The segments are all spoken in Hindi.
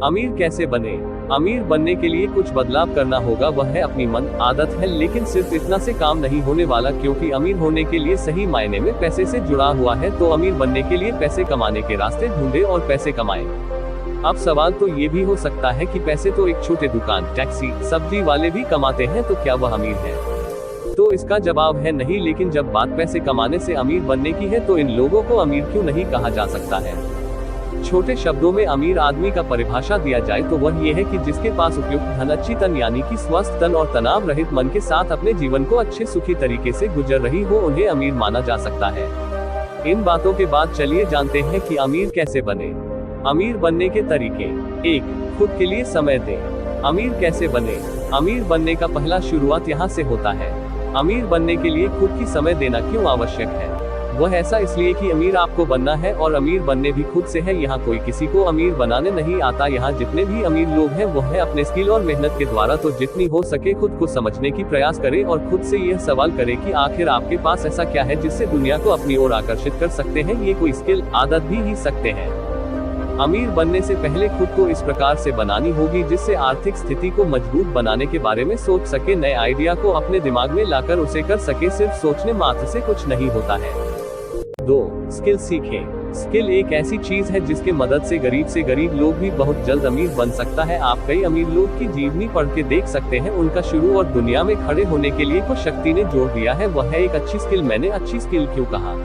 अमीर कैसे बने? अमीर बनने के लिए कुछ बदलाव करना होगा, वह है अपनी मन आदत है, लेकिन सिर्फ इतना से काम नहीं होने वाला, क्योंकि अमीर होने के लिए सही मायने में पैसे से जुड़ा हुआ है। तो अमीर बनने के लिए पैसे कमाने के रास्ते ढूंढे और पैसे कमाएं। अब सवाल तो ये भी हो सकता है कि पैसे तो एक छोटे दुकान, टैक्सी, सब्जी वाले भी कमाते हैं, तो क्या वह अमीर है? तो इसका जवाब है नहीं। लेकिन जब बात पैसे कमाने से अमीर बनने की है तो इन लोगों को अमीर क्यों नहीं कहा जा सकता है? छोटे शब्दों में अमीर आदमी का परिभाषा दिया जाए तो वह ये है कि जिसके पास उपयुक्त धन, अच्छी तन यानी कि स्वस्थ तन और तनाव रहित मन के साथ अपने जीवन को अच्छे सुखी तरीके से गुजर रही हो, उन्हें अमीर माना जा सकता है। इन बातों के बाद चलिए जानते हैं कि अमीर कैसे बने। अमीर बनने के तरीके। 1. खुद के लिए समय दें। अमीर कैसे बने? अमीर बनने का पहला शुरुआत यहाँ से होता है। अमीर बनने के लिए खुद की समय देना क्यों आवश्यक है? वह ऐसा इसलिए कि अमीर आपको बनना है और अमीर बनने भी खुद से है। यहाँ कोई किसी को अमीर बनाने नहीं आता। यहाँ जितने भी अमीर लोग हैं वो है अपने स्किल और मेहनत के द्वारा। तो जितनी हो सके खुद को समझने की प्रयास करें और खुद से यह सवाल करें कि आखिर आपके पास ऐसा क्या है जिससे दुनिया को अपनी ओर आकर्षित कर सकते हैं। ये कोई स्किल, आदत भी ही सकते हैं। अमीर बनने से पहले खुद को इस प्रकार से बनानी होगी जिससे आर्थिक स्थिति को मजबूत बनाने के बारे में सोच सके, नए आइडिया को अपने दिमाग में लाकर उसे कर सके। सिर्फ सोचने मात्र से कुछ नहीं होता है। 2. स्किल सीखें। स्किल एक ऐसी चीज है जिसके मदद से गरीब लोग भी बहुत जल्द अमीर बन सकता है। आप कई अमीर लोग की जीवनी पढ़ के देख सकते हैं। उनका शुरू और दुनिया में खड़े होने के लिए कुछ शक्ति ने जोड़ दिया है, वह है एक अच्छी स्किल। मैंने अच्छी स्किल क्यों कहा?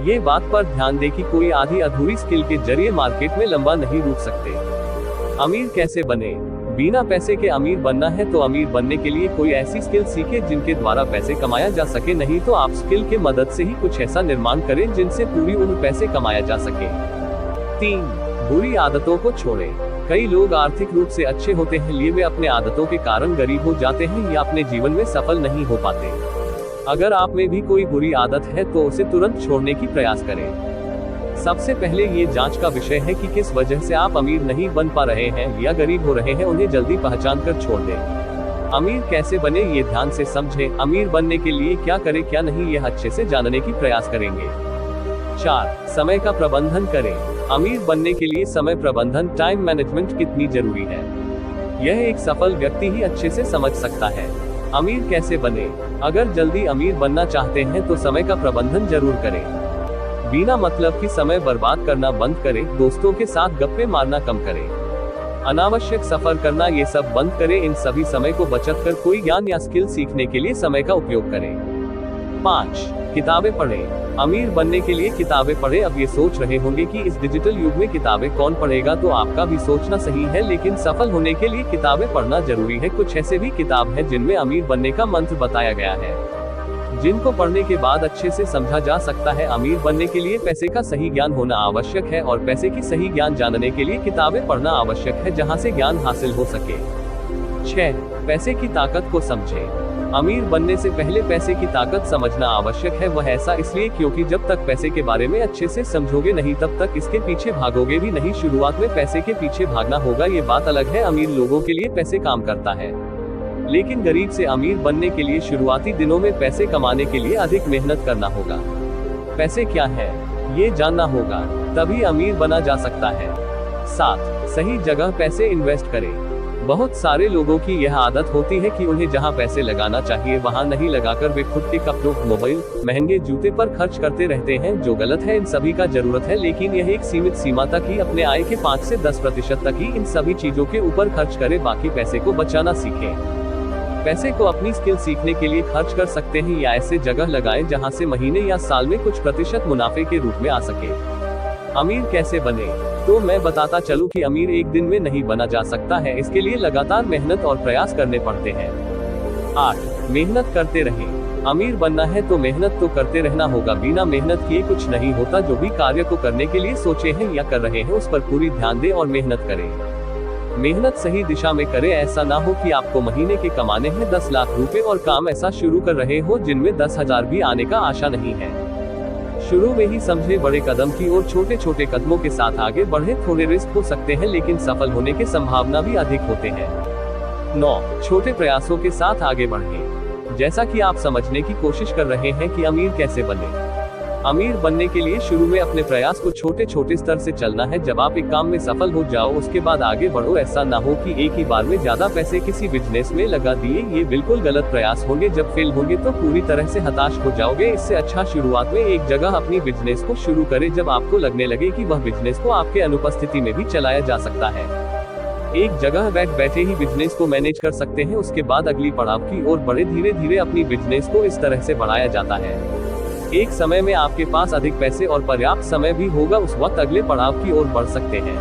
ये बात पर ध्यान दे कि कोई आधी अधूरी स्किल के जरिए मार्केट में लंबा नहीं रुक सकते। अमीर कैसे बने? बिना पैसे के अमीर बनना है तो अमीर बनने के लिए कोई ऐसी स्किल सीखे जिनके द्वारा पैसे कमाया जा सके। नहीं तो आप स्किल के मदद से ही कुछ ऐसा निर्माण करें जिनसे पूरी उम्र पैसे कमाया जा सके। 3. बुरी आदतों को छोड़ें। कई लोग आर्थिक रूप से अच्छे होते हैं, लिए वे अपने आदतों के कारण गरीब हो जाते हैं या अपने जीवन में सफल नहीं हो पाते। अगर आप में भी कोई बुरी आदत है तो उसे तुरंत छोड़ने की प्रयास करें। सबसे पहले ये जांच का विषय है कि किस वजह से आप अमीर नहीं बन पा रहे हैं या गरीब हो रहे हैं, उन्हें जल्दी पहचान कर छोड़ दें। अमीर कैसे बने ये ध्यान से समझें। अमीर बनने के लिए क्या करें क्या नहीं यह अच्छे से जानने की प्रयास करेंगे। 4. समय का प्रबंधन करें। अमीर बनने के लिए समय प्रबंधन, टाइम मैनेजमेंट कितनी जरूरी है, यह एक सफल व्यक्ति ही अच्छे से समझ सकता है। अमीर कैसे बने? अगर जल्दी अमीर बनना चाहते हैं तो समय का प्रबंधन जरूर करें। बिना मतलब की समय बर्बाद करना बंद करें। दोस्तों के साथ गप्पे मारना कम करें। अनावश्यक सफर करना ये सब बंद करें। इन सभी समय को बचत कर कोई ज्ञान या स्किल सीखने के लिए समय का उपयोग करें। 5. किताबें पढ़ें। अमीर बनने के लिए किताबें पढ़ें। अब ये सोच रहे होंगे कि इस डिजिटल युग में किताबें कौन पढ़ेगा, तो आपका भी सोचना सही है, लेकिन सफल होने के लिए किताबें पढ़ना जरूरी है। कुछ ऐसे भी किताब हैं जिनमें अमीर बनने का मंत्र बताया गया है, जिनको पढ़ने के बाद अच्छे से समझा जा सकता है। अमीर बनने के लिए पैसे का सही ज्ञान होना आवश्यक है और पैसे की सही ज्ञान जानने के लिए किताबें पढ़ना आवश्यक है, जहां से ज्ञान हासिल हो सके। 6. पैसे की ताकत को समझें। अमीर बनने से पहले पैसे की ताकत समझना आवश्यक है। वह ऐसा इसलिए क्योंकि जब तक पैसे के बारे में अच्छे से समझोगे नहीं तब तक इसके पीछे भागोगे भी नहीं। शुरुआत में पैसे के पीछे भागना होगा, ये बात अलग है। अमीर लोगों के लिए पैसे काम करता है, लेकिन गरीब से अमीर बनने के लिए शुरुआती दिनों में पैसे कमाने के लिए अधिक मेहनत करना होगा। पैसे क्या है ये जानना होगा, तभी अमीर बना जा सकता है। 7. सही जगह पैसे इन्वेस्ट करें। बहुत सारे लोगों की यह आदत होती है कि उन्हें जहां पैसे लगाना चाहिए वहां नहीं लगाकर वे खुद के कपड़ों, मोबाइल, महंगे जूते पर खर्च करते रहते हैं, जो गलत है। इन सभी का जरूरत है, लेकिन यह एक सीमित सीमा तक ही। अपने आय के 5 से 10% तक ही इन सभी चीजों के ऊपर खर्च करें। बाकी पैसे को बचाना सीखें। पैसे को अपनी स्किल सीखने के लिए खर्च कर सकते हैं या ऐसे जगह लगाएं जहां से महीने या साल में कुछ प्रतिशत मुनाफे के रूप में आ सके। अमीर कैसे बने? तो मैं बताता चलूं कि अमीर एक दिन में नहीं बना जा सकता है, इसके लिए लगातार मेहनत और प्रयास करने पड़ते हैं। 8. मेहनत करते रहें। अमीर बनना है तो मेहनत तो करते रहना होगा। बिना मेहनत किए कुछ नहीं होता। जो भी कार्य को करने के लिए सोचे हैं या कर रहे हैं उस पर पूरी ध्यान दें और मेहनत करें। मेहनत सही दिशा में करें। ऐसा ना हो कि आपको महीने के कमाने हैं 10 लाख रुपए और काम ऐसा शुरू कर रहे हो जिनमें 10,000 भी आने का आशा नहीं है। शुरू में ही समझे, बड़े कदम की ओर छोटे छोटे कदमों के साथ आगे बढ़े। थोड़े रिस्क हो सकते हैं लेकिन सफल होने की संभावना भी अधिक होते हैं। 9. छोटे प्रयासों के साथ आगे बढ़ें। जैसा कि आप समझने की कोशिश कर रहे हैं कि अमीर कैसे बने, अमीर बनने के लिए शुरू में अपने प्रयास को छोटे छोटे स्तर से चलना है। जब आप एक काम में सफल हो जाओ उसके बाद आगे बढ़ो। ऐसा ना हो कि एक ही बार में ज्यादा पैसे किसी बिजनेस में लगा दिए, ये बिल्कुल गलत प्रयास होंगे। जब फेल होंगे तो पूरी तरह से हताश हो जाओगे। इससे अच्छा शुरुआत में एक जगह अपनी बिजनेस को शुरू करें जब आपको लगने लगे कि वह बिजनेस को आपके अनुपस्थिति में भी चलाया जा सकता है। एक जगह बैठे ही बिजनेस को मैनेज कर सकते हैं। उसके बाद अगली पड़ाव की ओर बढ़े। धीरे धीरे अपनी बिजनेस को इस तरह से बढ़ाया जाता है। एक समय में आपके पास अधिक पैसे और पर्याप्त समय भी होगा, उस वक्त अगले पड़ाव की ओर बढ़ सकते हैं।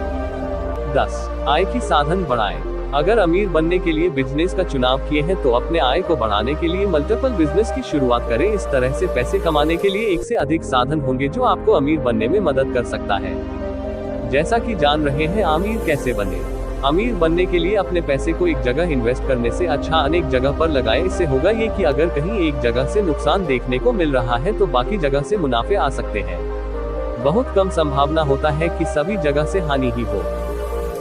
10. आय की साधन बढ़ाएं। अगर अमीर बनने के लिए बिजनेस का चुनाव किए हैं तो अपने आय को बढ़ाने के लिए मल्टीपल बिजनेस की शुरुआत करें। इस तरह से पैसे कमाने के लिए एक से अधिक साधन होंगे जो आपको अमीर बनने में मदद कर सकता है। जैसा कि जान रहे हैं अमीर कैसे बने। अमीर बनने के लिए अपने पैसे को एक जगह इन्वेस्ट करने से अच्छा अनेक जगह पर लगाएं। इससे होगा ये कि अगर कहीं एक जगह से नुकसान देखने को मिल रहा है तो बाकी जगह से मुनाफे आ सकते हैं। बहुत कम संभावना होता है कि सभी जगह से हानि ही हो।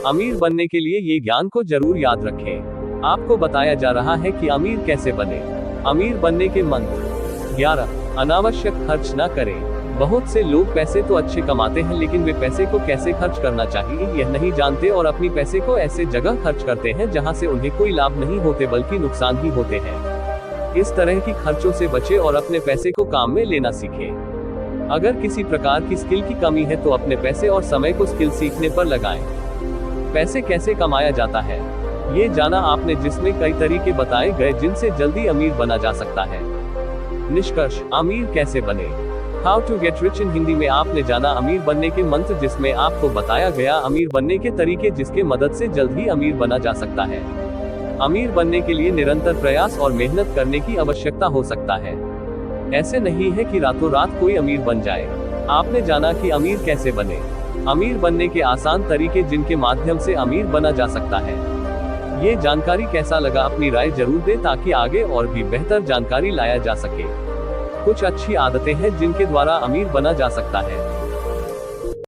अमीर बनने के लिए ये ज्ञान को जरूर याद रखें। आपको बताया जा रहा है कि अमीर कैसे बने। अमीर बनने के मंत्र। 11. अनावश्यक खर्च न करें। बहुत से लोग पैसे तो अच्छे कमाते हैं लेकिन वे पैसे को कैसे खर्च करना चाहिए यह नहीं जानते और अपनी पैसे को ऐसे जगह खर्च करते हैं जहां से उन्हें कोई लाभ नहीं होते बल्कि नुकसान ही होते हैं। इस तरह की खर्चों से बचें और अपने पैसे को काम में लेना सीखें। अगर किसी प्रकार की स्किल की कमी है तो अपने पैसे और समय को स्किल सीखने पर लगाएं। पैसे कैसे कमाया जाता है ये जाना आपने, जिसमें कई तरीके बताए गए जिनसे जल्दी अमीर बना जा सकता है। निष्कर्ष। अमीर कैसे बने। How to get rich in Hindi में आपने जाना अमीर बनने के मंत्र, जिसमें आपको बताया गया अमीर बनने के तरीके जिसके मदद से जल्द ही अमीर बना जा सकता है। अमीर बनने के लिए निरंतर प्रयास और मेहनत करने की आवश्यकता हो सकता है। ऐसे नहीं है कि रातों रात कोई अमीर बन जाए। आपने जाना कि अमीर कैसे बने। अमीर बनने के आसान तरीके जिनके माध्यम से अमीर बना जा सकता है। ये जानकारी कैसा लगा अपनी राय जरूर दें ताकि आगे और भी बेहतर जानकारी लाया जा सके। कुछ अच्छी आदतें हैं जिनके द्वारा अमीर बना जा सकता है।